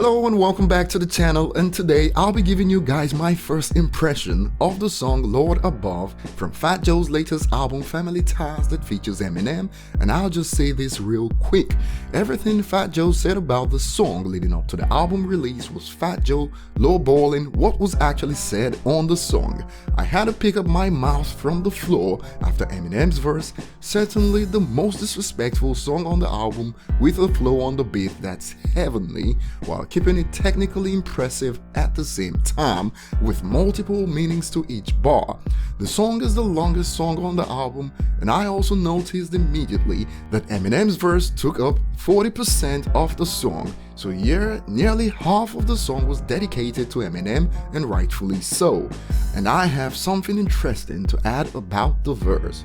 Hello and welcome back to the channel, and today I'll be giving you guys my first impression of the song Lord Above from Fat Joe's latest album Family Ties that features Eminem. And I'll just say this real quick, everything Fat Joe said about the song leading up to the album release was Fat Joe lowballing what was actually said on the song. I had to pick up my mouth from the floor after Eminem's verse, certainly the most disrespectful song on the album, with a flow on the beat that's heavenly, while keeping it technically impressive at the same time, with multiple meanings to each bar. The song is the longest song on the album, and I also noticed immediately that Eminem's verse took up 40% of the song, so yeah, nearly half of the song was dedicated to Eminem, and rightfully so. And I have something interesting to add about the verse.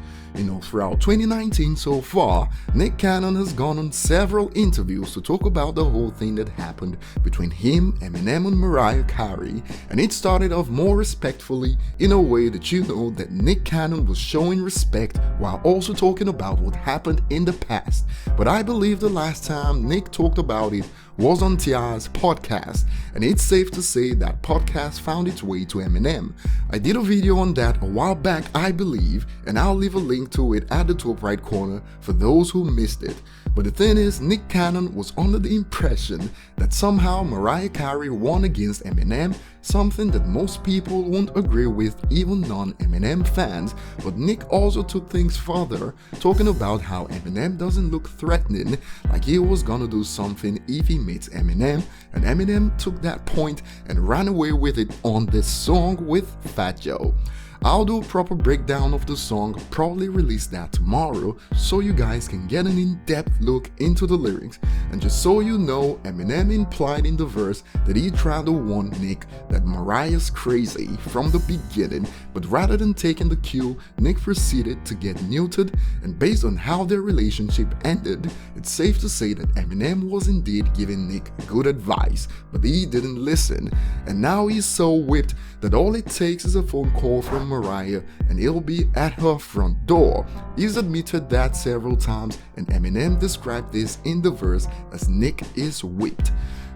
Throughout 2019 so far, Nick Cannon has gone on several interviews to talk about the whole thing that happened between him, Eminem, and Mariah Carey, and it started off more respectfully in a way that you know that Nick Cannon was showing respect while also talking about what happened in the past. But I believe the last time Nick talked about it was on T.I.'s podcast, and it's safe to say that podcast found its way to Eminem. I did a video on that a while back, I believe, and I'll leave a link to it at the top right corner for those who missed it. But the thing is, Nick Cannon was under the impression that somehow Mariah Carey won against Eminem, something that most people won't agree with, even non-Eminem fans. But Nick also took things further, talking about how Eminem doesn't look threatening, like he was gonna do something if he meets Eminem, and Eminem took that point and ran away with it on this song with Fat Joe. I'll do a proper breakdown of the song, probably release that tomorrow, so you guys can get an in-depth look into the lyrics. And just so you know, Eminem implied in the verse that he tried to warn Nick that Mariah's crazy from the beginning, but rather than taking the cue, Nick proceeded to get neutered, and based on how their relationship ended, it's safe to say that Eminem was indeed giving Nick good advice, but he didn't listen, and now he's so whipped that all it takes is a phone call from Mariah and he'll be at her front door. He's admitted that several times, and Eminem described this in the verse as Nick is whipped.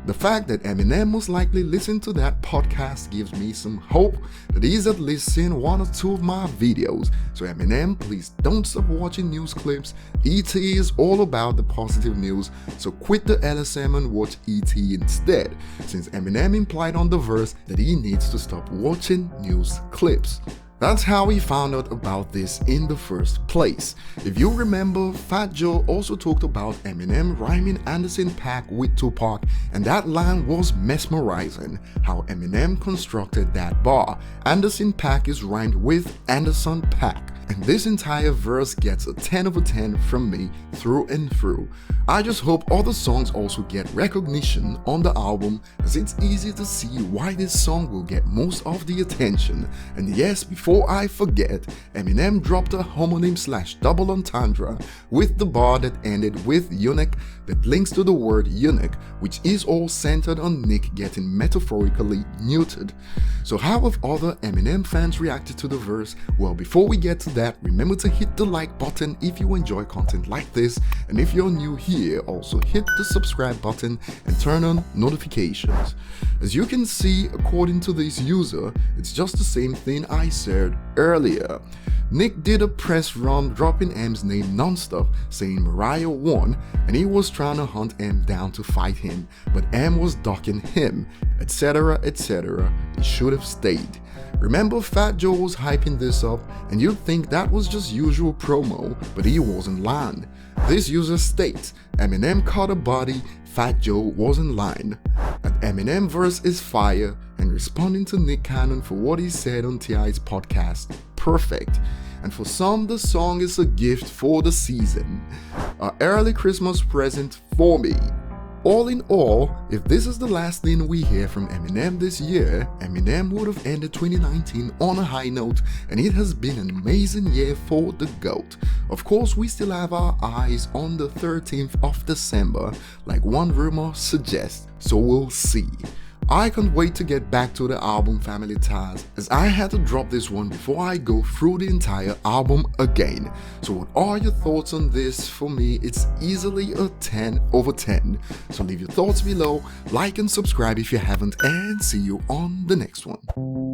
The fact that Eminem most likely listened to that podcast gives me some hope that he's at least seen one or two of my videos. So Eminem, please don't stop watching news clips. ET is all about the positive news, so quit the LSM and watch ET instead, since Eminem implied on the verse that he needs to stop watching news clips. That's how we found out about this in the first place. If you remember, Fat Joe also talked about Eminem rhyming Anderson .Paak with Tupac, and that line was mesmerizing, how Eminem constructed that bar. Anderson .Paak is rhymed with Anderson .Paak, and this entire verse gets a 10 over 10 from me through and through. I just hope other songs also get recognition on the album, as it's easy to see why this song will get most of the attention. And yes, before I forget, Eminem dropped a homonym/double entendre with the bar that ended with eunuch that links to the word eunuch, which is all centered on Nick getting metaphorically neutered. So how have other Eminem fans reacted to the verse? Well, before we get to that, remember to hit the like button if you enjoy content like this, and if you're new here, also hit the subscribe button and turn on notifications. As you can see, according to this user, it's just the same thing I said earlier. Nick did a press run dropping M's name non-stop, saying Mariah won, and he was trying to hunt M down to fight him, but M was ducking him, etc, etc. He should have stayed. Remember, Fat Joe was hyping this up, and you'd think that was just usual promo, but he wasn't lying. This user states, Eminem caught a body, Fat Joe was in line. That Eminem verse is fire, and responding to Nick Cannon for what he said on T.I.'s podcast, perfect. And for some, the song is a gift for the season, an early Christmas present for me. All in all, if this is the last thing we hear from Eminem this year, Eminem would have ended 2019 on a high note, and it has been an amazing year for the GOAT. Of course, we still have our eyes on the 13th of December, like one rumor suggests, so we'll see. I can't wait to get back to the album Family Ties, as I had to drop this one before I go through the entire album again. So what are your thoughts on this? For me, it's easily a 10 over 10. So leave your thoughts below, like and subscribe if you haven't, and see you on the next one.